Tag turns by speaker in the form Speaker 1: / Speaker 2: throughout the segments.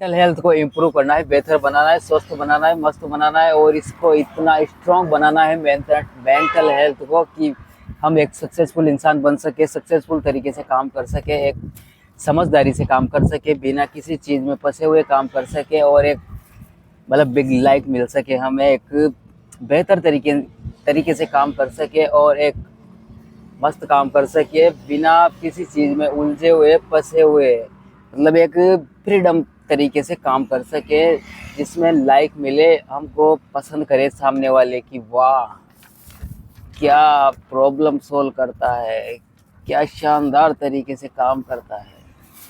Speaker 1: Mental health को improve करना है, बेहतर बनाना है, स्वस्थ बनाना है, मस्त बनाना है और इसको इतना स्ट्रांग बनाना है मेंटल हेल्थ को कि हम एक सक्सेसफुल इंसान बन सके, सक्सेसफुल तरीके से काम कर सके, एक समझदारी से काम कर सके, बिना किसी चीज़ में फंसे हुए काम कर सके और एक मतलब बिग लाइफ मिल सके, हमें एक बेहतर तरीके से काम कर सके और एक मस्त काम कर सके बिना किसी चीज़ में उलझे हुए फंसे हुए, मतलब एक फ्रीडम तरीके से काम कर सके जिसमें लाइक मिले, हमको पसंद करे सामने वाले की वाह क्या प्रॉब्लम सोल्व करता है, क्या शानदार तरीके से काम करता है,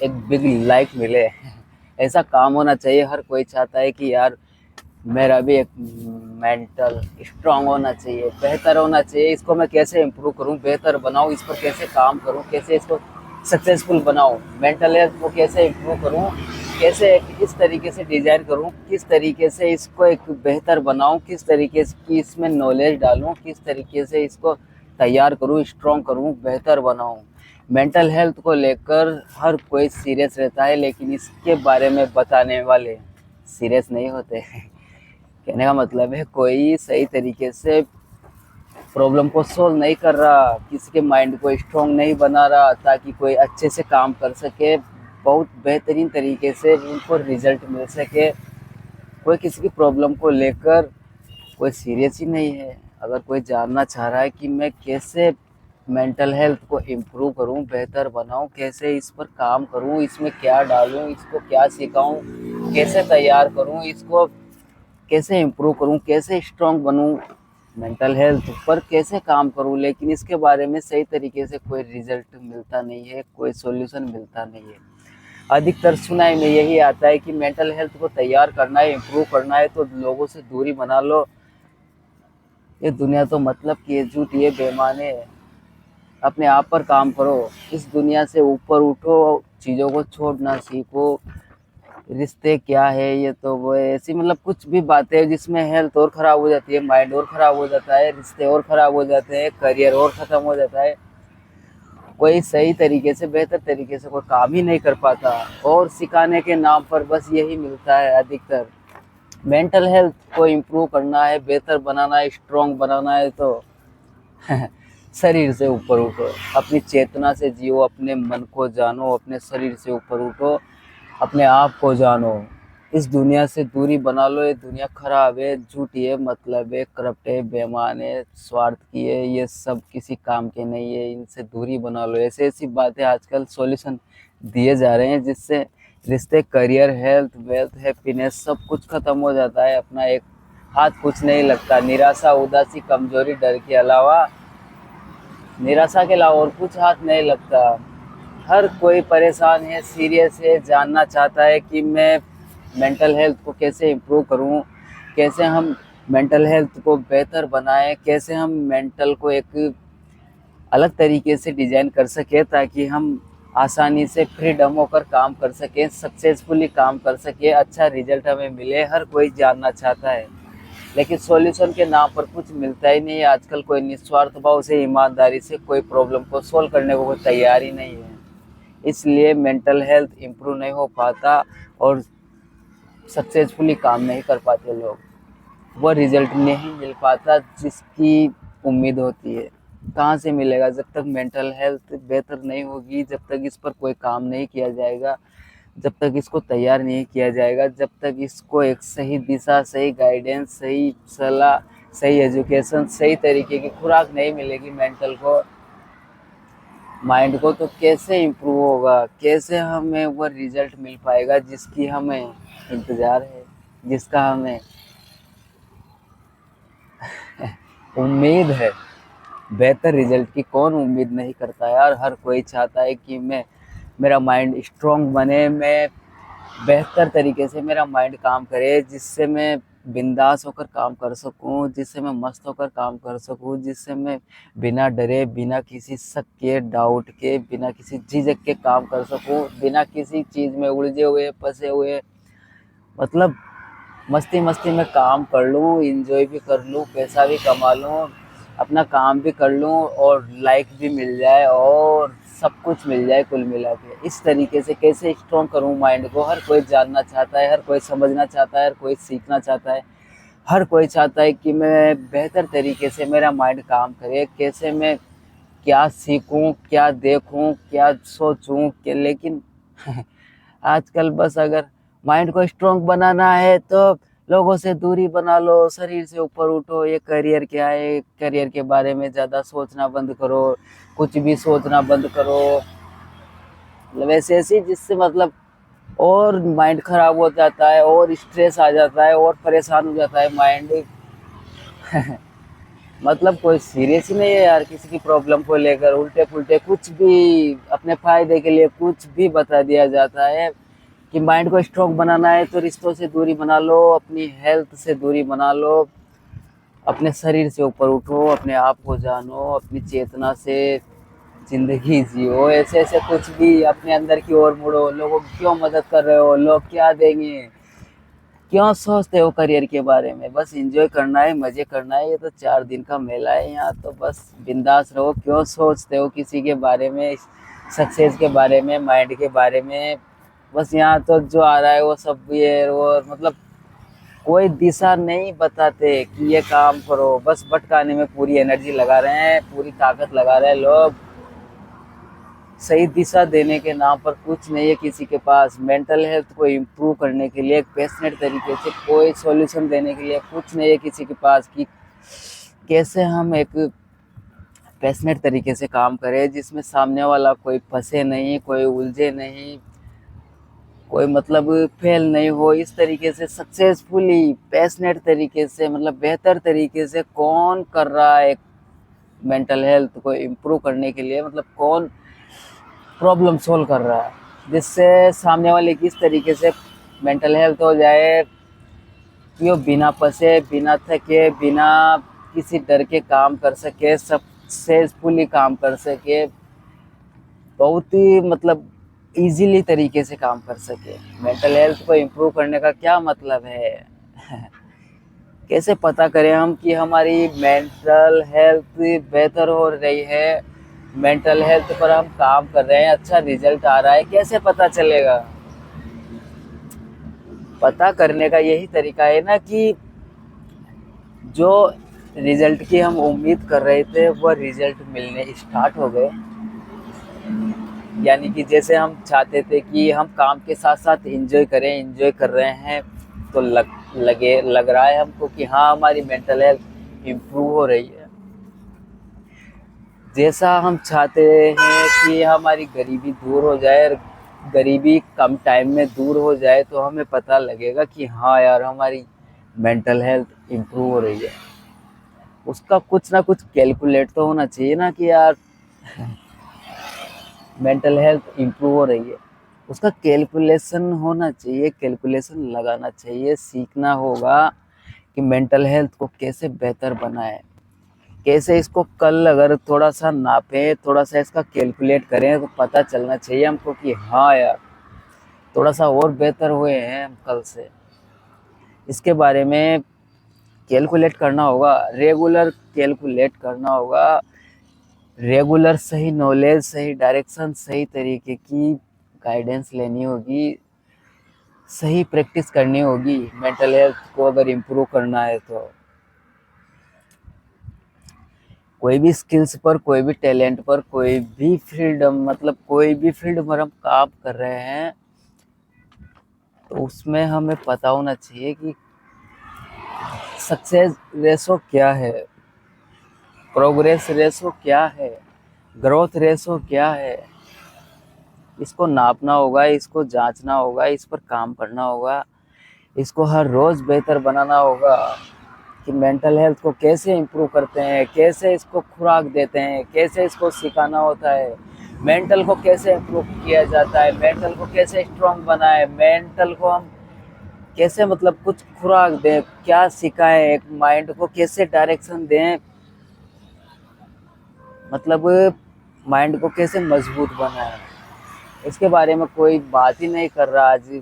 Speaker 1: एक बिग लाइक मिले। ऐसा काम होना चाहिए। हर कोई चाहता है कि यार मेरा भी एक मेंटल स्ट्रांग होना चाहिए, बेहतर होना चाहिए, इसको मैं कैसे इम्प्रूव करूं, बेहतर बनाऊं, इस पर कैसे काम करूं, कैसे इसको सक्सेसफुल बनाऊं, मेंटल हेल्थ को कैसे इम्प्रूव करूं, कैसे इस तरीके से डिज़ाइन करूं, किस तरीके से इसको एक बेहतर बनाऊं, किस तरीके की इसमें नॉलेज डालूं, किस तरीके से इसको तैयार करूं, स्ट्रांग करूं, बेहतर बनाऊं। मेंटल हेल्थ को लेकर हर कोई सीरियस रहता है, लेकिन इसके बारे में बताने वाले सीरियस नहीं होते। कहने का मतलब है कोई सही तरीके से प्रॉब्लम को सोल्व नहीं कर रहा, किसी के माइंड को स्ट्रांग नहीं बना रहा ताकि कोई अच्छे से काम कर सके, बहुत बेहतरीन तरीके से उनको रिजल्ट मिल सके। कोई किसी की प्रॉब्लम को लेकर कोई सीरियस ही नहीं है। अगर कोई जानना चाह रहा है कि मैं कैसे मेंटल हेल्थ को इम्प्रूव करूं, बेहतर बनाऊं, कैसे इस पर काम करूं, इसमें क्या डालूं, इसको क्या सिखाऊं, कैसे तैयार करूं, इसको कैसे इम्प्रूव करूं, कैसे स्ट्रांग बनूं, मेंटल हेल्थ पर कैसे काम करूं, लेकिन इसके बारे में सही तरीके से कोई रिजल्ट मिलता नहीं है, कोई सॉल्यूशन मिलता नहीं है। अधिकतर सुनाई में यही आता है कि मेंटल हेल्थ को तैयार करना है, इम्प्रूव करना है तो लोगों से दूरी बना लो। ये दुनिया तो मतलब की है, झूठी है, बेईमाने है। अपने आप पर काम करो, इस दुनिया से ऊपर उठो, चीज़ों को छोड़ना सीखो। रिश्ते क्या है, ये तो वो ऐसी मतलब कुछ भी बातें हैं जिसमें हेल्थ और ख़राब हो जाती है, माइंड और ख़राब हो जाता है, रिश्ते और ख़राब हो जाते हैं, करियर और ख़त्म हो जाता है। कोई सही तरीके से, बेहतर तरीके से कोई काम ही नहीं कर पाता और सिखाने के नाम पर बस यही मिलता है अधिकतर। मेंटल हेल्थ को इम्प्रूव करना है, बेहतर बनाना है, स्ट्रॉन्ग बनाना है तो शरीर से ऊपर उठो, अपनी चेतना से जियो, अपने मन को जानो, अपने शरीर से ऊपर उठो, अपने आप को जानो, इस दुनिया से दूरी बना लो। ये दुनिया खराब है, झूठी है, मतलब है, करप्ट है, बेईमान है, स्वार्थ की है, ये सब किसी काम के नहीं है, इनसे दूरी बना लो। ऐसी ऐसी बातें आजकल सॉल्यूशन दिए जा रहे हैं जिससे रिश्ते, करियर, हेल्थ, वेल्थ, हैप्पीनेस सब कुछ खत्म हो जाता है। अपना एक हाथ कुछ नहीं लगता, निराशा, उदासी, कमजोरी, डर के अलावा, निराशा के अलावा और कुछ हाथ नहीं लगता। हर कोई परेशान है, सीरियस है, जानना चाहता है कि मैं मेंटल हेल्थ को कैसे इम्प्रूव करूं, कैसे हम मेंटल हेल्थ को बेहतर बनाएं, कैसे हम मेंटल को एक अलग तरीके से डिज़ाइन कर सकें ताकि हम आसानी से फ्रीडम होकर काम कर सकें, सक्सेसफुली काम कर सकें, अच्छा रिजल्ट हमें मिले। हर कोई जानना चाहता है, लेकिन सॉल्यूशन के नाम पर कुछ मिलता ही नहीं है। आजकल कोई निस्वार्थ भाव से, ईमानदारी से कोई प्रॉब्लम को सोल्व करने को कोई तैयार ही नहीं है। इसलिए मेंटल हेल्थ इम्प्रूव नहीं हो पाता और सक्सेसफुली काम नहीं कर पाते लोग, वो रिजल्ट नहीं मिल पाता जिसकी उम्मीद होती है। कहाँ से मिलेगा जब तक मेंटल हेल्थ बेहतर नहीं होगी, जब तक इस पर कोई काम नहीं किया जाएगा, जब तक इसको तैयार नहीं किया जाएगा, जब तक इसको एक सही दिशा, सही गाइडेंस, सही सलाह, सही एजुकेशन, सही तरीके की खुराक नहीं मिलेगी मेंटल को, माइंड को, तो कैसे इम्प्रूव होगा, कैसे हमें वो रिजल्ट मिल पाएगा जिसकी हमें इंतज़ार है, जिसका हमें उम्मीद है। बेहतर रिजल्ट की कौन उम्मीद नहीं करता यार। हर कोई चाहता है कि मेरा माइंड स्ट्रांग बने, मैं बेहतर तरीके से मेरा माइंड काम करे, जिससे मैं बिंदास होकर काम कर सकूं, जिससे मैं मस्त होकर काम कर सकूं, जिससे मैं बिना डरे, बिना किसी शक के, डाउट के, बिना किसी झिझक के काम कर सकूं, बिना किसी चीज़ में उलझे हुए, फंसे हुए, मतलब मस्ती मस्ती में काम कर लूं, इंजॉय भी कर लूं, पैसा भी कमा लूं, अपना काम भी कर लूँ और लाइक भी मिल जाए और सब कुछ मिल जाए कुल मिला के। इस तरीके से कैसे स्ट्रॉन्ग करूँ माइंड को, हर कोई जानना चाहता है, हर कोई समझना चाहता है, हर कोई सीखना चाहता है, हर कोई चाहता है कि मैं बेहतर तरीके से मेरा माइंड काम करे, कैसे मैं क्या सीखूं, क्या देखूं, क्या सोचूं कि लेकिन आजकल बस अगर माइंड को स्ट्रांग बनाना है तो लोगों से दूरी बना लो, शरीर से ऊपर उठो, ये करियर क्या है, करियर के बारे में ज़्यादा सोचना बंद करो, कुछ भी सोचना बंद करो, मतलब ऐसे ऐसी जिससे मतलब और माइंड खराब हो जाता है और स्ट्रेस आ जाता है और परेशान हो जाता है माइंड। मतलब कोई सीरियस ही नहीं है यार, किसी की प्रॉब्लम को लेकर उल्टे पुल्टे कुछ भी अपने फायदे के लिए कुछ भी बता दिया जाता है कि माइंड को स्ट्रॉन्ग बनाना है तो रिश्तों से दूरी बना लो, अपनी हेल्थ से दूरी बना लो, अपने शरीर से ऊपर उठो, अपने आप को जानो, अपनी चेतना से जिंदगी जियो, ऐसे ऐसे कुछ भी अपने अंदर की ओर मुड़ो, लोगों की क्यों मदद कर रहे हो, लोग क्या देंगे, क्यों सोचते हो करियर के बारे में, बस एंजॉय करना है, मजे करना है, ये तो 4 दिन का मेला है यहाँ, तो बस बिंदास रहो, क्यों सोचते हो किसी के बारे में, सक्सेस के बारे में, माइंड के बारे में। बस यहाँ तो जो आ रहा है वो सब ये और मतलब कोई दिशा नहीं बताते कि ये काम करो, बस भटकाने में पूरी एनर्जी लगा रहे हैं, पूरी ताकत लगा रहे हैं लोग। सही दिशा देने के नाम पर कुछ नहीं है किसी के पास, मेंटल हेल्थ को इम्प्रूव करने के लिए पैशनेट तरीके से कोई सॉल्यूशन देने के लिए कुछ नहीं है किसी के पास कि कैसे हम एक पैशनेट तरीके से काम करें जिसमें सामने वाला कोई फंसे नहीं, कोई उलझे नहीं, कोई मतलब फेल नहीं हो, इस तरीके से सक्सेसफुली पैशनेट तरीके से मतलब बेहतर तरीके से कौन कर रहा है मेंटल हेल्थ को इम्प्रूव करने के लिए, मतलब कौन प्रॉब्लम सोल्व कर रहा है जिससे सामने वाले की इस तरीके से मेंटल हेल्थ हो जाए कि वो बिना फंसे, बिना थके, बिना किसी डर के काम कर सके, सक्सेसफुली काम कर सके, बहुत ही मतलब इजीली तरीके से काम कर सके। मेंटल हेल्थ को इम्प्रूव करने का क्या मतलब है? कैसे पता करें हम कि हमारी मेंटल हेल्थ बेहतर हो रही है, मेंटल हेल्थ पर हम काम कर रहे हैं, अच्छा रिजल्ट आ रहा है, कैसे पता चलेगा? पता करने का यही तरीका है ना कि जो रिजल्ट की हम उम्मीद कर रहे थे वो रिजल्ट मिलने स्टार्ट हो गए। यानी कि जैसे हम चाहते थे कि हम काम के साथ साथ एंजॉय करें, एंजॉय कर रहे हैं, तो लग रहा है हमको कि हाँ हमारी मेंटल हेल्थ इम्प्रूव हो रही है। जैसा हम चाहते हैं कि हमारी गरीबी दूर हो जाए, गरीबी कम टाइम में दूर हो जाए, तो हमें पता लगेगा कि हाँ यार हमारी मेंटल हेल्थ इम्प्रूव हो रही है। उसका कुछ ना कुछ कैलकुलेट तो होना चाहिए ना कि यार मेंटल हेल्थ इम्प्रूव हो रही है, उसका कैलकुलेशन होना चाहिए, कैलकुलेशन लगाना चाहिए, सीखना होगा कि मेंटल हेल्थ को कैसे बेहतर बनाए, कैसे इसको कल अगर थोड़ा सा नापें, थोड़ा सा इसका कैलकुलेट करें तो पता चलना चाहिए हमको कि हाँ यार थोड़ा सा और बेहतर हुए हैं हम कल से। इसके बारे में कैलकुलेट करना होगा, रेगुलर कैलकुलेट करना होगा, रेगुलर सही नॉलेज, सही डायरेक्शन, सही तरीके की गाइडेंस लेनी होगी, सही प्रैक्टिस करनी होगी मेंटल हेल्थ को अगर इम्प्रूव करना है तो। कोई भी स्किल्स पर, कोई भी टैलेंट पर, कोई भी फील्ड, मतलब कोई भी फील्ड पर हम काम कर रहे हैं तो उसमें हमें पता होना चाहिए कि सक्सेस रेशो क्या है, प्रोग्रेस रेशो क्या है, ग्रोथ रेशो क्या है, इसको नापना होगा, इसको जांचना होगा, इस पर काम करना होगा, इसको हर रोज़ बेहतर बनाना होगा कि मेंटल हेल्थ को कैसे इम्प्रूव करते हैं, कैसे इसको खुराक देते हैं, कैसे इसको सिखाना होता है, मेंटल को कैसे इम्प्रूव किया जाता है, मेंटल को कैसे स्ट्रांग बनाए, मेंटल को हम कैसे मतलब कुछ खुराक दें, क्या सिखाएं, एक माइंड को कैसे डायरेक्शन दें, मतलब माइंड को कैसे मजबूत बनाएं, इसके बारे में कोई बात ही नहीं कर रहा आज।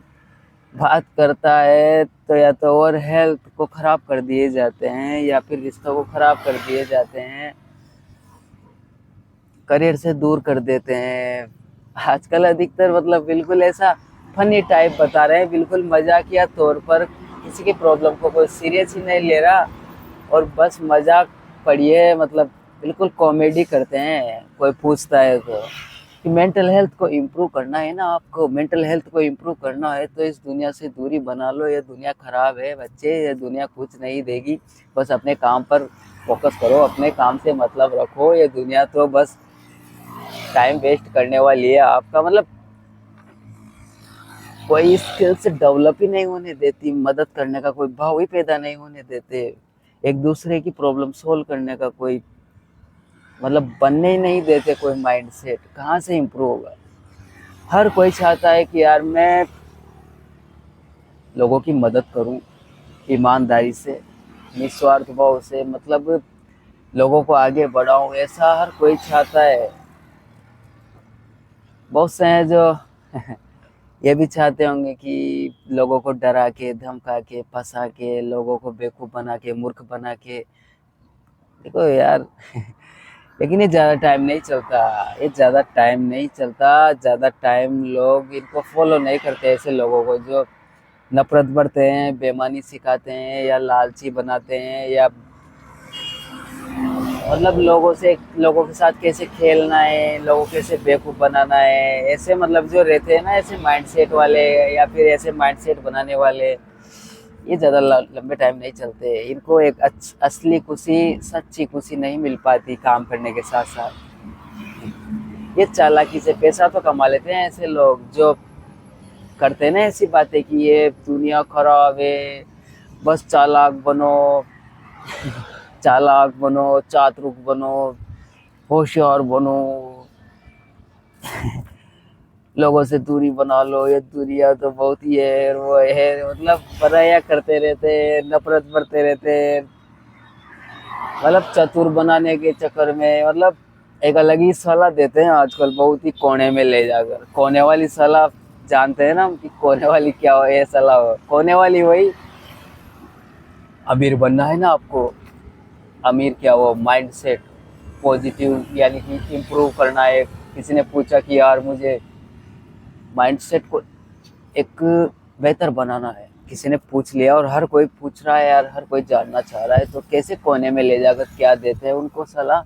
Speaker 1: बात करता है तो या तो और हेल्थ को खराब कर दिए जाते हैं या फिर रिश्तों को खराब कर दिए जाते हैं, करियर से दूर कर देते हैं। आजकल अधिकतर मतलब बिल्कुल ऐसा फनी टाइप बता रहे हैं, बिल्कुल मजाकिया तौर पर, किसी की प्रॉब्लम को कोई सीरियस ही नहीं ले रहा और बस मजाक पढ़िए, मतलब बिल्कुल कॉमेडी करते हैं। कोई पूछता है तो कि मेंटल हेल्थ को इम्प्रूव करना है ना, आपको मेंटल हेल्थ को इम्प्रूव करना है तो इस दुनिया से दूरी बना लो, ये दुनिया खराब है बच्चे, ये दुनिया कुछ नहीं देगी, बस अपने काम पर फोकस करो, अपने काम से मतलब रखो, ये दुनिया तो बस टाइम वेस्ट करने वाली है आपका। मतलब कोई स्किल से डेवलप ही नहीं होने देती, मदद करने का कोई भाव ही पैदा नहीं होने देते, एक दूसरे की प्रॉब्लम सोल्व करने का कोई मतलब बनने ही नहीं देते, कोई माइंड सेट कहाँ से इम्प्रूव होगा। हर कोई चाहता है कि यार मैं लोगों की मदद करूं ईमानदारी से, निस्वार्थ भाव से, मतलब लोगों को आगे बढ़ाऊं, ऐसा हर कोई चाहता है। बहुत से हैं जो ये भी चाहते होंगे कि लोगों को डरा के, धमका के, फंसा के, लोगों को बेवकूफ़ बना के, मूर्ख बना के, देखो यार लेकिन ये ज़्यादा टाइम नहीं चलता, ये ज़्यादा टाइम नहीं चलता, ज़्यादा टाइम लोग इनको फॉलो नहीं करते, ऐसे लोगों को जो नफरत बढ़ते हैं, बेईमानी सिखाते हैं या लालची बनाते हैं, या मतलब लोगों के साथ कैसे खेलना है, लोगों को कैसे बेवकूफ़ बनाना है, ऐसे मतलब जो रहते हैं ना, ऐसे माइंडसेट वाले या फिर ऐसे माइंडसेट बनाने वाले, ये ज़्यादा लंबे टाइम नहीं चलते। इनको एक असली खुशी, सच्ची खुशी नहीं मिल पाती काम करने के साथ साथ। ये चालाकी से पैसा तो कमा लेते हैं ऐसे लोग जो करते हैं ना ऐसी बातें कि ये दुनिया खराब है, बस चालाक बनो, चातुर बनो, होशियार बनो, लोगों से दूरी बना लो, ये दुनिया तो बहुत ही है, वो है, मतलब बुराइयां करते रहते हैं, नफरत करते रहते हैं, मतलब चतुर बनाने के चक्कर में, मतलब एक अलग ही सलाह देते हैं आजकल, बहुत ही कोने में ले जाकर। कोने वाली सलाह जानते हैं ना हम कि कोने वाली क्या हो, ये सलाह हो कोने वाली वही, अमीर बनना है ना आपको, अमीर क्या वो माइंड सेट पॉजिटिव यानी कि इम्प्रूव करना है। किसी ने पूछा कि यार मुझे माइंड सेट को एक बेहतर बनाना है, किसी ने पूछ लिया और हर कोई पूछ रहा है यार, हर कोई जानना चाह रहा है, तो कैसे कोने में ले जाकर क्या देते हैं उनको सलाह।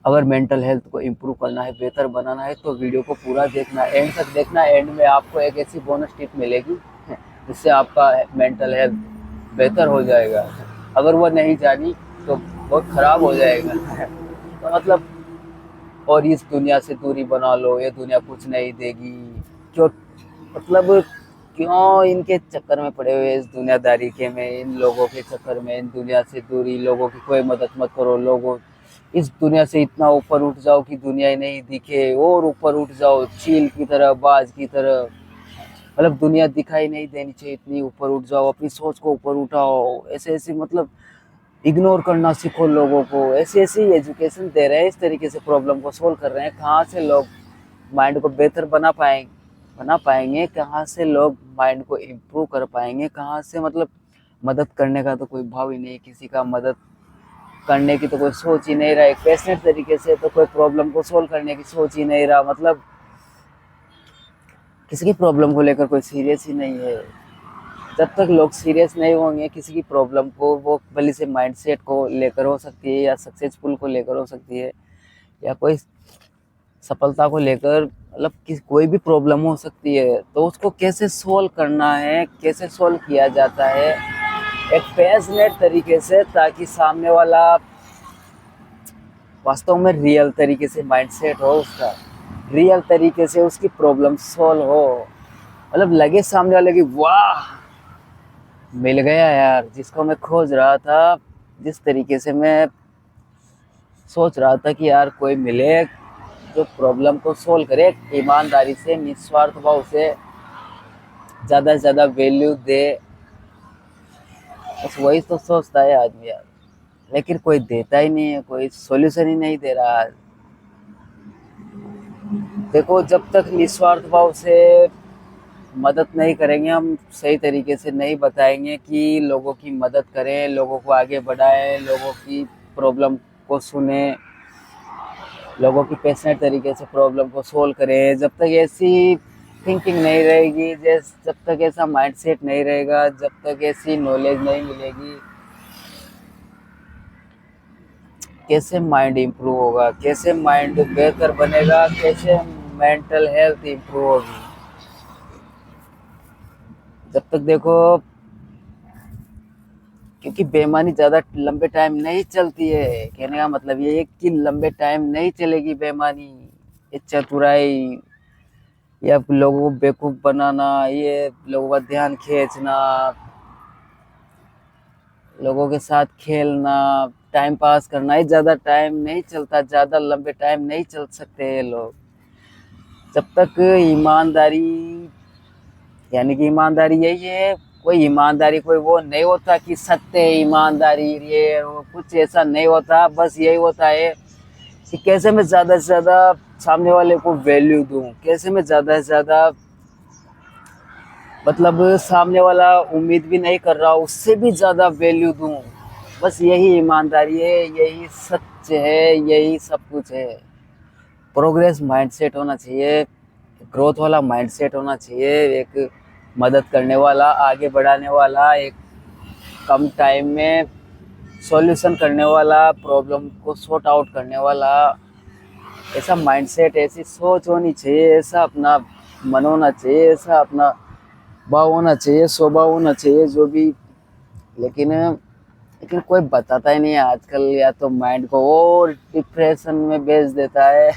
Speaker 1: अगर मेंटल हेल्थ को इम्प्रूव करना है, बेहतर बनाना है, तो वीडियो को पूरा देखना, एंड तक देखना। एंड में आपको एक ऐसी बोनस टिप मिलेगी जिससे आपका मेंटल हेल्थ बेहतर हो जाएगा। अगर वो नहीं जानी तो बहुत ख़राब हो जाएगा तो मतलब, और इस दुनिया से दूरी बना लो, ये दुनिया कुछ नहीं देगी, क्यों मतलब क्यों इनके चक्कर में पड़े हुए, इस दुनियादारी के में, इन लोगों के चक्कर में, इन दुनिया से दूरी, लोगों की कोई मदद मत करो, लोगों इस दुनिया से इतना ऊपर उठ जाओ कि दुनिया ही नहीं दिखे, और ऊपर उठ जाओ चील की तरह, बाज की तरह, मतलब दुनिया दिखाई नहीं देनी चाहिए, इतनी ऊपर उठ जाओ, अपनी सोच को ऊपर उठाओ, ऐसे ऐसे मतलब इग्नोर करना सीखो लोगों को, ऐसी ऐसी एजुकेशन दे रहे हैं, इस तरीके से प्रॉब्लम को सोल्व कर रहे हैं। कहाँ से लोग माइंड को बेहतर बना पाएंगे, कहाँ से लोग माइंड को इम्प्रूव कर पाएंगे, कहाँ से मतलब मदद करने का तो कोई भाव ही नहीं, किसी का मदद करने की तो कोई सोच ही नहीं रहा, एक पैशनेट तरीके से तो कोई प्रॉब्लम को सोल्व करने की सोच ही नहीं रहा, मतलब किसी की प्रॉब्लम को लेकर कोई सीरियस ही नहीं है। जब तक लोग सीरियस नहीं होंगे किसी की प्रॉब्लम को, वो भले से माइंडसेट को लेकर हो सकती है या सक्सेसफुल को लेकर हो सकती है या कोई सफलता को लेकर, मतलब कि कोई भी प्रॉब्लम हो सकती है, तो उसको कैसे सोल्व करना है, कैसे सोल्व किया जाता है एक पैशनेट तरीके से, ताकि सामने वाला वास्तव में रियल तरीके से माइंडसेट हो उसका, रियल तरीके से उसकी प्रॉब्लम सोल्व हो, मतलब लगे सामने वाले की वाह मिल गया यार जिसको मैं खोज रहा था, जिस तरीके से मैं सोच रहा था कि यार कोई मिले जो प्रॉब्लम को सोल्व करे ईमानदारी से, निस्वार्थ भाव से, ज़्यादा से ज़्यादा वैल्यू दे, बस वही तो सोचता है आदमी यार। लेकिन कोई देता ही नहीं है, कोई सॉल्यूशन ही नहीं दे रहा है। देखो जब तक निस्वार्थ भाव से मदद नहीं करेंगे, हम सही तरीके से नहीं बताएंगे कि लोगों की मदद करें, लोगों को आगे बढ़ाएं, लोगों की प्रॉब्लम को सुने, लोगों की पैशनेट तरीके से प्रॉब्लम को सोल्व करें, जब तक ऐसी थिंकिंग नहीं रहेगी, जब तक ऐसा माइंडसेट नहीं रहेगा, जब तक ऐसी नॉलेज नहीं मिलेगी, कैसे माइंड इम्प्रूव होगा, कैसे माइंड बेहतर बनेगा, कैसे मेंटल हेल्थ इम्प्रूव होगी। जब तक देखो, क्योंकि बेईमानी ज़्यादा लंबे टाइम नहीं चलती है। कहने का मतलब ये है कि लंबे टाइम नहीं चलेगी बेईमानी, ये चतुराई, या लोगों को बेवकूफ़ बनाना, ये लोगों का ध्यान खींचना, लोगों के साथ खेलना, टाइम पास करना, ये ज़्यादा टाइम नहीं चलता, ज़्यादा लंबे टाइम नहीं चल सकते ये लोग। जब तक ईमानदारी, यानी कि ईमानदारी यही है, कोई ईमानदारी कोई वो नहीं होता कि सत्य ईमानदारी ये वो, कुछ ऐसा नहीं होता। बस यही होता है कि कैसे मैं ज़्यादा से ज़्यादा सामने वाले को वैल्यू दूं, कैसे मैं ज़्यादा से ज़्यादा, मतलब सामने वाला उम्मीद भी नहीं कर रहा उससे भी ज़्यादा वैल्यू दूं। बस यही ईमानदारी है, यही सच है, यही सब कुछ है। प्रोग्रेस माइंडसेट होना चाहिए, ग्रोथ वाला माइंडसेट होना चाहिए, एक मदद करने वाला, आगे बढ़ाने वाला, एक कम टाइम में सॉल्यूशन करने वाला, प्रॉब्लम को सॉर्ट आउट करने वाला, ऐसा माइंडसेट, ऐसी सोच होनी चाहिए, ऐसा अपना मन होना चाहिए, ऐसा अपना भाव होना चाहिए, स्वभाव होना चाहिए जो भी। लेकिन लेकिन कोई बताता ही नहीं है आजकल, या तो माइंड को और डिप्रेशन में भेज देता है,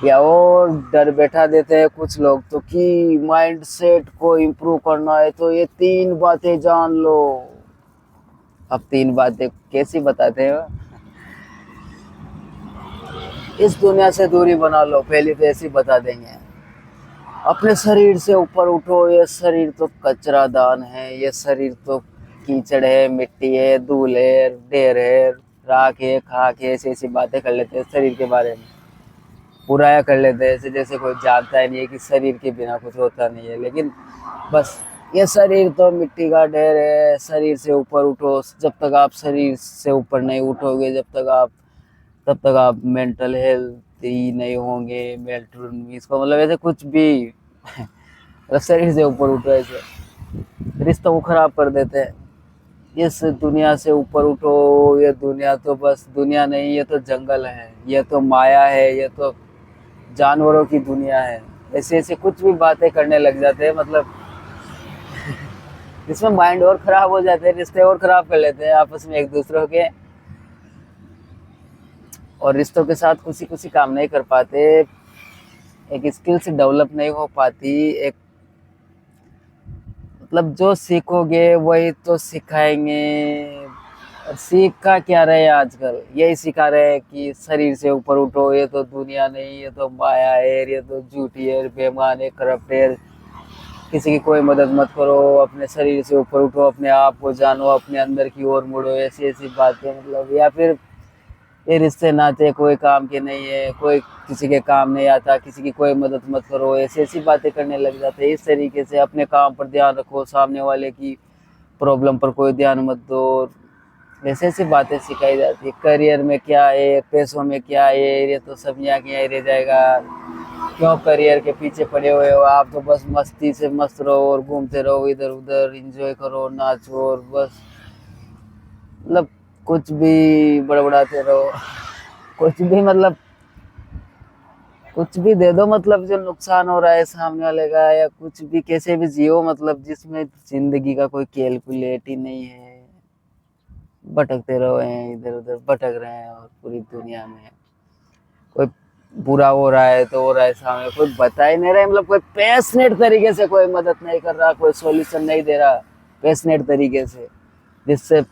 Speaker 1: या और डर बैठा देते हैं कुछ लोग तो कि माइंड सेट को इम्प्रूव करना है तो ये 3 बातें जान लो। अब 3 बातें कैसी बताते हैं? इस दुनिया से दूरी बना लो, पहले तो ऐसी बता देंगे। अपने शरीर से ऊपर उठो, ये शरीर तो कचरा दान है, ये शरीर तो कीचड़ है, मिट्टी है, धूल है, ढेर है, राख है, खाक है, ऐसी ऐसी बातें कर लेते हैं शरीर के बारे में, बुराया कर लेते हैं, ऐसे जैसे कोई जानता ही नहीं है कि शरीर के बिना कुछ होता नहीं है। लेकिन बस ये शरीर तो मिट्टी का ढेर है, शरीर से ऊपर उठो। जब तक आप शरीर से ऊपर नहीं उठोगे, तब तक आप मेंटल हेल्थ ही नहीं होंगे। मेंटल इसको मतलब ऐसे कुछ भी मतलब शरीर से ऊपर उठो, ऐसे रिश्तों को खराब कर देते हैं। इस दुनिया से ऊपर उठो, ये दुनिया तो बस दुनिया नहीं, ये तो जंगल है, ये तो माया है, ये तो जानवरों की दुनिया है। ऐसे ऐसे कुछ भी बातें करने लग जाते हैं, मतलब जिसमें माइंड और खराब हो जाते हैं, रिश्ते और खराब कर लेते हैं आपस में एक दूसरों के, और रिश्तों के साथ खुशी खुशी काम नहीं कर पाते, एक स्किल्स डेवलप नहीं हो पाती। एक मतलब जो सीखोगे वही तो सिखाएंगे। और सीख का क्या रहे आजकल, यही सिखा रहे हैं कि शरीर से ऊपर उठो, ये तो दुनिया नहीं, ये तो माया है, ये तो झूठी है, बेईमान है, करप्ट है, किसी की कोई मदद मत करो, अपने शरीर से ऊपर उठो, अपने आप को जानो, अपने अंदर की ओर मुड़ो, ऐसी ऐसी बातें, मतलब या फिर ये रिश्ते नाते कोई काम के नहीं है, कोई किसी के काम नहीं आता, किसी की कोई मदद मत करो, ऐसी ऐसी बातें करने लग जाते हैं। इस तरीके से अपने काम पर ध्यान रखो, सामने वाले की प्रॉब्लम पर कोई ध्यान मत दो, ऐसी ऐसी बातें सिखाई जाती है। करियर में क्या है, पैसों में क्या है, ये तो सब यहाँ के यहाँ रह जाएगा, क्यों करियर के पीछे पड़े हुए हो, आप तो बस मस्ती से मस्त रहो और घूमते रहो इधर उधर, एंजॉय करो, नाचो, और बस मतलब कुछ भी बड़बड़ाते रहो, कुछ भी मतलब कुछ भी दे दो, मतलब जो नुकसान हो रहा है सामने वाले का, या कुछ भी कैसे भी जियो, मतलब जिसमें जिंदगी का कोई कैलकुलेट ही नहीं है। भटकते रहो हैं, इधर उधर भटक रहे हैं, और पूरी दुनिया में कोई बुरा हो रहा है तो हो रहा है, सामने कोई बता ही नहीं रहा है, मतलब कोई पैशनेट तरीके से कोई मदद नहीं कर रहा, कोई सॉल्यूशन नहीं दे रहा पैशनेट तरीके से, जिससे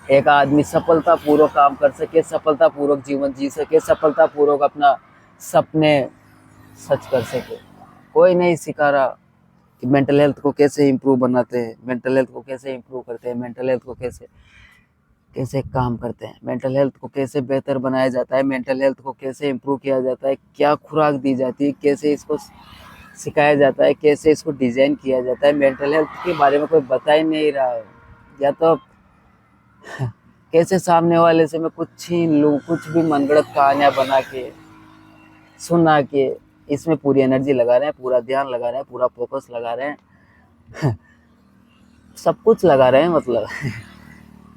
Speaker 1: एक आदमी सफलता पूर्वक काम कर सके, सफलता पूर्वक जीवन जी सके, सफलता पूर्वक अपना सपने सच कर सके। कोई नहीं सिखा रहा कि मेंटल हेल्थ को कैसे इम्प्रूव बनाते हैं, मेंटल हेल्थ को कैसे इम्प्रूव करते हैं, मेंटल हेल्थ को कैसे कैसे काम करते हैं, मेंटल हेल्थ को कैसे बेहतर बनाया जाता है, मेंटल हेल्थ को कैसे इम्प्रूव किया जाता है, क्या खुराक दी जाती है, कैसे इसको सिखाया जाता है, कैसे इसको डिजाइन किया जाता है। मेंटल हेल्थ के बारे में कोई बता ही नहीं रहा है। या तो कैसे सामने वाले से मैं कुछ छीन लूं, कुछ भी मनगढ़ंत कहानियां बना के सुना के इसमें पूरी एनर्जी लगा रहे हैं, पूरा ध्यान लगा रहे हैं, पूरा फोकस लगा रहे हैं, सब कुछ लगा रहे हैं मतलब।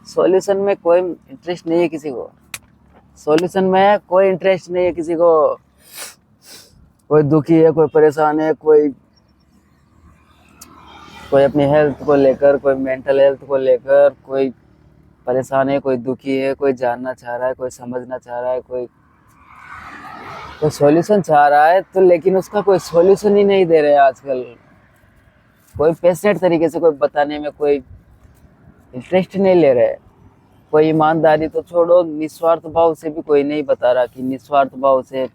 Speaker 1: सॉल्यूशन में कोई इंटरेस्ट नहीं है किसी को, सॉल्यूशन में कोई इंटरेस्ट नहीं है किसी को। कोई दुखी है, कोई परेशान है, कोई कोई अपनी हेल्थ को लेकर, कोई मेंटल हेल्थ को लेकर कोई परेशान है, कोई दुखी है, कोई जानना चाह रहा है, कोई समझना चाह रहा है, कोई सॉल्यूशन चाह रहा है, तो लेकिन उसका कोई सॉल्यूशन ही नहीं दे रहे आजकल। कोई पैशनेट तरीके से कोई बताने में कोई इंटरेस्ट नहीं ले रहे। कोई ईमानदारी तो छोड़ो, निस्वार्थ भाव से भी कोई नहीं बता रहा कि निस्वार्थ भाव से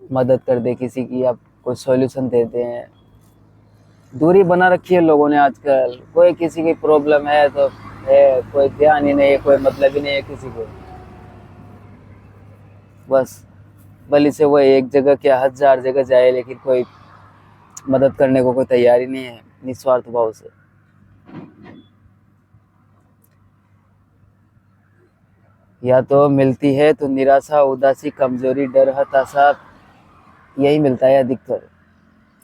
Speaker 1: मदद कर दे किसी की, आप कोई सॉल्यूशन देते हैं। दूरी बना रखी है लोगों ने आजकल। कोई किसी की प्रॉब्लम है तो है, कोई ध्यान ही नहीं है, कोई मतलब ही नहीं है किसी को। बस भली से वो एक जगह क्या 1000 जगह जाए, लेकिन कोई मदद करने को कोई तैयार ही नहीं है निस्वार्थ भाव से। या तो मिलती है तो निराशा, उदासी, कमजोरी, डर, हताशा, यही मिलता है अधिकतर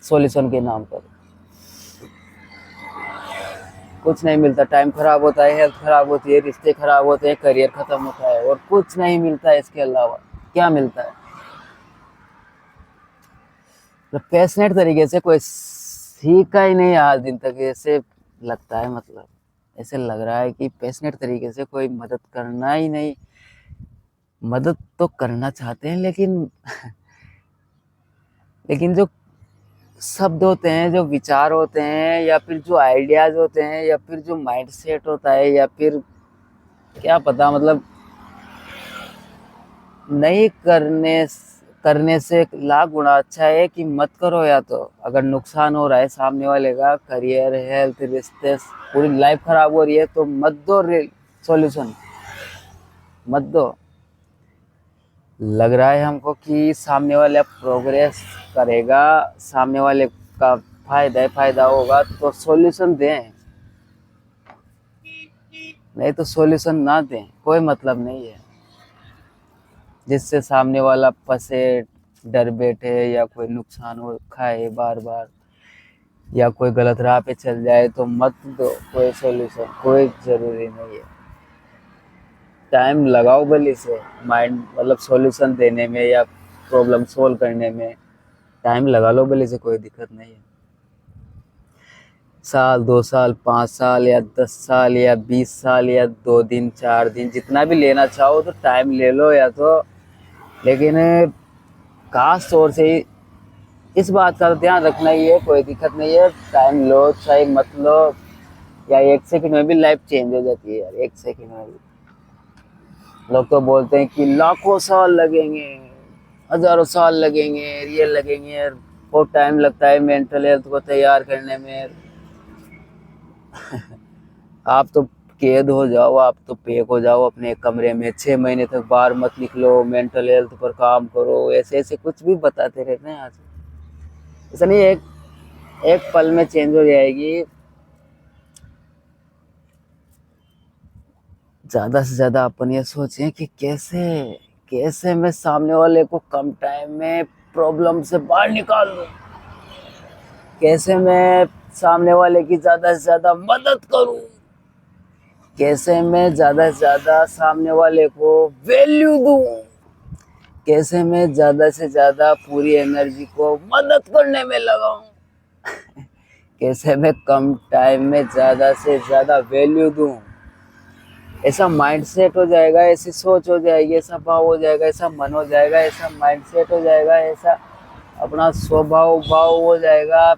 Speaker 1: सॉल्यूशन के नाम पर। कुछ नहीं मिलता। टाइम खराब होता है, हेल्थ खराब होती है, रिश्ते खराब होते हैं, करियर खत्म होता है, और कुछ नहीं मिलता है इसके अलावा। क्या मिलता है? तो पैशनेट तरीके से कोई सीखा ही नहीं आज दिन तक, ऐसे लगता है। मतलब ऐसे लग रहा है कि पैशनेट तरीके से कोई मदद करना ही नहीं। मदद तो करना चाहते हैं, लेकिन लेकिन जो शब्द होते हैं, जो विचार होते हैं, या फिर जो आइडियाज होते हैं, या फिर जो माइंडसेट होता है, या फिर क्या पता, मतलब नहीं करने से लाख गुना अच्छा है कि मत करो। या तो अगर नुकसान हो रहा है सामने वाले का, करियर, हेल्थ, रिश्ते, पूरी लाइफ खराब हो रही है, तो मत दो सॉल्यूशन, मत दो। लग रहा है हमको कि सामने वाला प्रोग्रेस करेगा, सामने वाले का फायदा होगा, तो सॉल्यूशन दें, नहीं तो सॉल्यूशन ना दें, कोई मतलब नहीं है। जिससे सामने वाला फंसे, डर बैठे, या कोई नुकसान हो खाए बार बार, या कोई गलत राह पे चल जाए, तो मत दो कोई सॉल्यूशन, कोई ज़रूरी नहीं है। टाइम लगाओ भले से माइंड, मतलब सॉल्यूशन देने में या प्रॉब्लम सोल्व करने में टाइम लगा लो भले से, कोई दिक्कत नहीं है। साल, 2 साल, 5 साल, या 10 साल, या 20 साल, या 2 दिन, 4 दिन, जितना भी लेना चाहो तो टाइम ले लो। या तो लेकिन खास तौर से इस बात का ध्यान रखना ही है, कोई दिक्कत नहीं है, टाइम लो चाहे मत लो, या 1 सेकंड में भी लाइफ चेंज हो जाती है यार, 1 सेकंड में भी। लोग तो बोलते हैं कि लाखों साल लगेंगे, हजारों साल लगेंगे, ये लगेंगे, बहुत टाइम लगता है मेंटल हेल्थ को तैयार करने में। आप तो कैद हो जाओ, आप तो पैक हो जाओ अपने कमरे में, 6 महीने तक बाहर मत निकलो, मेंटल हेल्थ पर काम करो, ऐसे ऐसे कुछ भी बताते रहते हैं आज। ऐसा नहीं, एक पल में चेंज हो जाएगी। ज़्यादा से ज़्यादा अपन ये सोचें कि कैसे कैसे मैं सामने वाले को कम टाइम में प्रॉब्लम से बाहर निकाल दूँ, कैसे मैं सामने वाले की ज़्यादा से ज़्यादा मदद करूँ, कैसे मैं ज़्यादा से ज़्यादा सामने वाले को वैल्यू दूँ, कैसे मैं ज़्यादा से ज़्यादा पूरी एनर्जी को मदद करने में लगाऊँ, कैसे मैं कम टाइम में ज़्यादा से ज़्यादा वैल्यू दूँ। ऐसा माइंडसेट हो जाएगा, ऐसी सोच हो जाएगी, ऐसा भाव हो जाएगा, ऐसा मन हो जाएगा, ऐसा माइंडसेट हो जाएगा, ऐसा अपना स्वभाव भाव हो जाएगा।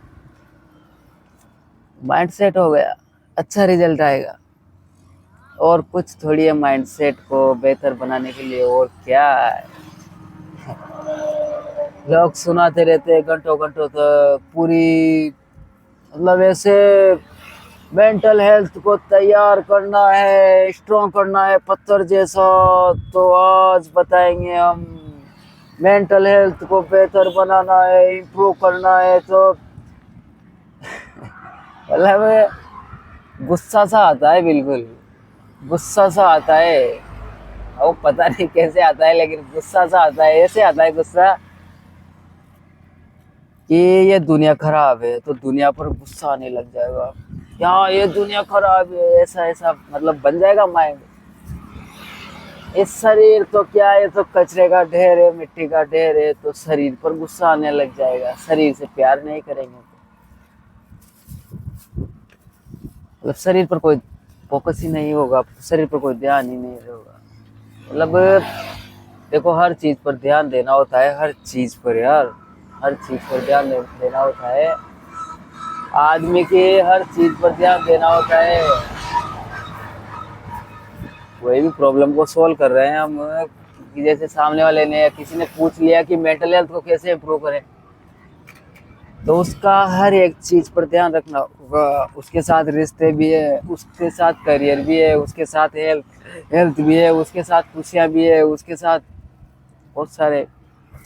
Speaker 1: माइंडसेट हो गया, अच्छा रिजल्ट आएगा। और कुछ थोड़ी है माइंडसेट को बेहतर बनाने के लिए, और क्या है। लोग सुनाते रहते हैं घंटों घंटों तक, पूरी मतलब ऐसे मेंटल हेल्थ को तैयार करना है, स्ट्रॉन्ग करना है पत्थर जैसा, तो आज बताएंगे हम मेंटल हेल्थ को बेहतर बनाना है, इम्प्रूव करना है, तो मतलब गुस्सा सा आता है, बिल्कुल गुस्सा सा आता है। वो पता नहीं कैसे आता है, लेकिन गुस्सा सा आता है। ऐसे आता है गुस्सा कि ये दुनिया खराब है, तो दुनिया पर गुस्सा आने लग जाएगा। क्या ये दुनिया खराब है, ऐसा ऐसा मतलब बन जाएगा माइंड। इस शरीर तो क्या है, तो कचरे का ढेर है, मिट्टी का ढेर है, तो शरीर पर गुस्सा आने लग जाएगा। शरीर से प्यार नहीं करेंगे तो मतलब शरीर पर कोई फोकस ही नहीं होगा, शरीर पर कोई ध्यान ही नहीं होगा। मतलब देखो, हर चीज पर ध्यान देना होता है, हर चीज पर यार, हर चीज पर ध्यान देना होता है। आदमी के हर चीज पर ध्यान देना होता है। वही भी प्रॉब्लम को सोल्व कर रहे हैं हम, कि जैसे सामने वाले ने, किसी ने पूछ लिया कि मेंटल हेल्थ को कैसे इम्प्रूव करें, तो उसका हर एक चीज पर ध्यान रखना होगा। उसके साथ रिश्ते भी है, उसके साथ करियर भी है, उसके साथ हेल्थ भी है, उसके साथ खुशियाँ भी है, उसके साथ बहुत सारे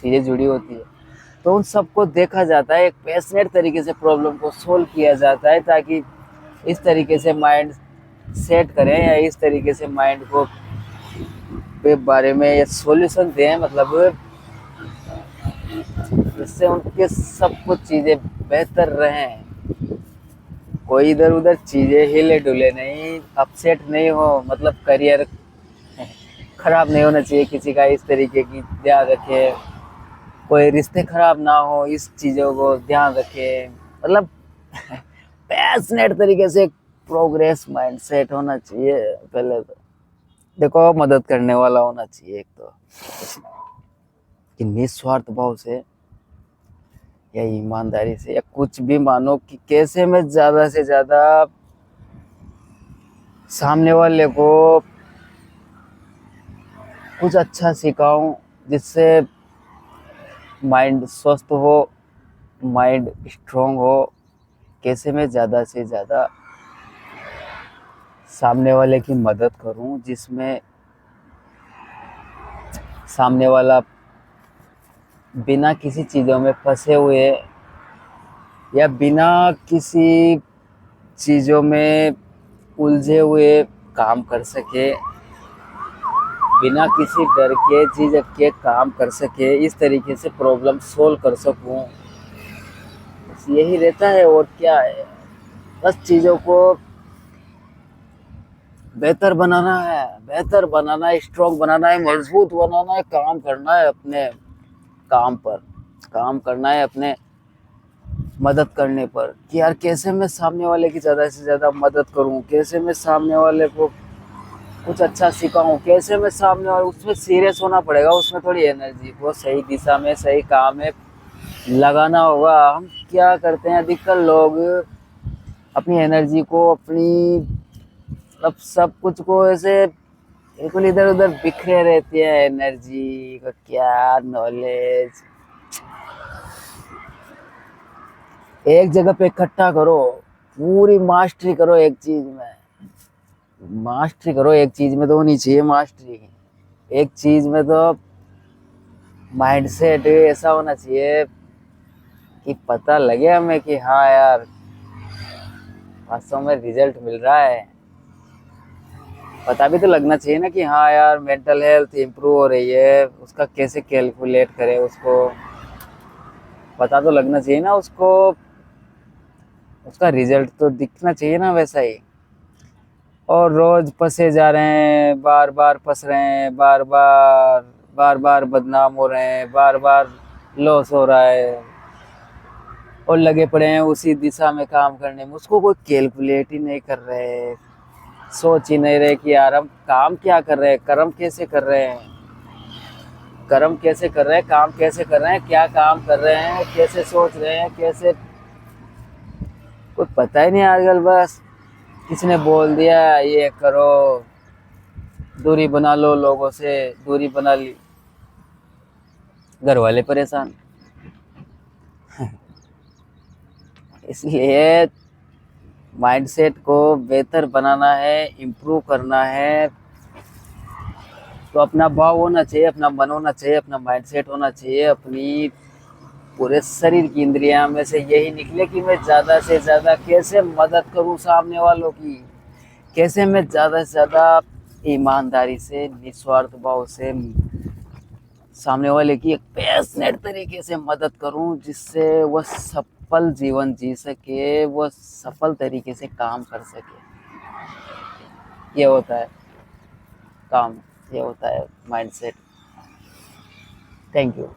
Speaker 1: चीज़ें जुड़ी होती है। तो उन सबको देखा जाता है, एक पैशनेट तरीके से प्रॉब्लम को सोल्व किया जाता है, ताकि इस तरीके से माइंड सेट करें, या इस तरीके से माइंड को के बारे में ये सॉल्यूशन दें, मतलब जिससे उनके सब कुछ चीज़ें बेहतर रहें। कोई इधर उधर चीज़ें हिले डुले नहीं, अपसेट नहीं हो, मतलब करियर खराब नहीं होना चाहिए किसी का, इस तरीके की ध्यान रखें। कोई रिश्ते खराब ना हो, इस चीज़ों को ध्यान रखें। मतलब पैशनेट तरीके से प्रोग्रेस माइंड सेट होना चाहिए। पहले तो देखो, मदद करने वाला होना चाहिए एक तो, कि निस्वार्थ भाव से या ईमानदारी से, या कुछ भी मानो, कि कैसे मैं ज़्यादा से ज़्यादा सामने वाले को कुछ अच्छा सिखाऊं, जिससे माइंड स्वस्थ हो, माइंड स्ट्रोंग हो। कैसे मैं ज़्यादा से ज़्यादा सामने वाले की मदद करूं, जिसमें सामने वाला बिना किसी चीज़ों में फंसे हुए, या बिना किसी चीज़ों में उलझे हुए काम कर सके, बिना किसी डर के, झिझक के काम कर सके, इस तरीके से प्रॉब्लम सोल्व कर सकूं। बस यही रहता है, और क्या है। बस चीज़ों को बेहतर बनाना है, बेहतर बनाना है, स्ट्रॉन्ग बनाना है, मजबूत बनाना है, काम करना है अपने काम पर, काम करना है अपने मदद करने पर, कि यार कैसे मैं सामने वाले की ज़्यादा से ज़्यादा मदद करूं, कैसे मैं सामने वाले को कुछ अच्छा सिखाऊं, कैसे मैं सामने वाले, उसमें सीरियस होना पड़ेगा, उसमें थोड़ी एनर्जी को सही दिशा में, सही काम में लगाना होगा। हम क्या करते हैं, अधिकतर लोग अपनी एनर्जी को, अपनी मतलब सब कुछ को ऐसे बिल्कुल इधर उधर बिखरे रहती है। एनर्जी का क्या, नॉलेज एक जगह पे इकट्ठा करो, पूरी मास्टरी करो एक चीज में, मास्टरी करो एक चीज में, तो होनी चाहिए मास्टरी। एक चीज में तो माइंड सेट ऐसा होना चाहिए कि पता लगे हमें कि हाँ यार, वास्तव में रिजल्ट मिल रहा है। पता भी तो लगना चाहिए ना कि हाँ यार, मेंटल हेल्थ इम्प्रूव हो रही है, उसका कैसे कैलकुलेट करें उसको, पता तो लगना चाहिए ना उसको, उसका रिजल्ट तो दिखना चाहिए ना वैसा ही। और रोज फंसे जा रहे हैं, बार बार फंस रहे हैं, बार बार बदनाम हो रहे हैं, बार बार लॉस हो रहा है, और लगे पड़े हैं उसी दिशा में काम करने में, उसको कोई कैलकुलेट ही नहीं कर रहे, सोच ही नहीं रहे कि यार हम काम क्या कर रहे हैं, कर्म कैसे कर रहे हैं, कर्म कैसे कर रहे हैं, काम कैसे कर रहे हैं, क्या काम कर रहे हैं, कैसे सोच रहे हैं, कैसे, कुछ पता ही नहीं आजकल। बस किसी ने बोल दिया ये करो, दूरी बना लो लोगों से, दूरी बना ली, घर वाले परेशान। इसलिए माइंडसेट को बेहतर बनाना है, इम्प्रूव करना है, तो अपना भाव होना चाहिए, अपना मन होना चाहिए, अपना माइंडसेट होना चाहिए, अपनी पूरे शरीर की इंद्रियां में से यही निकले कि मैं ज़्यादा से ज़्यादा कैसे मदद करूं सामने वालों की, कैसे मैं ज़्यादा से ज़्यादा ईमानदारी से, निस्वार्थ भाव से सामने वाले की एक पैशनेट तरीके से मदद करूं, जिससे वह सफल जीवन जी सके, वह सफल तरीके से काम कर सके। ये होता है काम, ये होता है माइंडसेट। Thank you.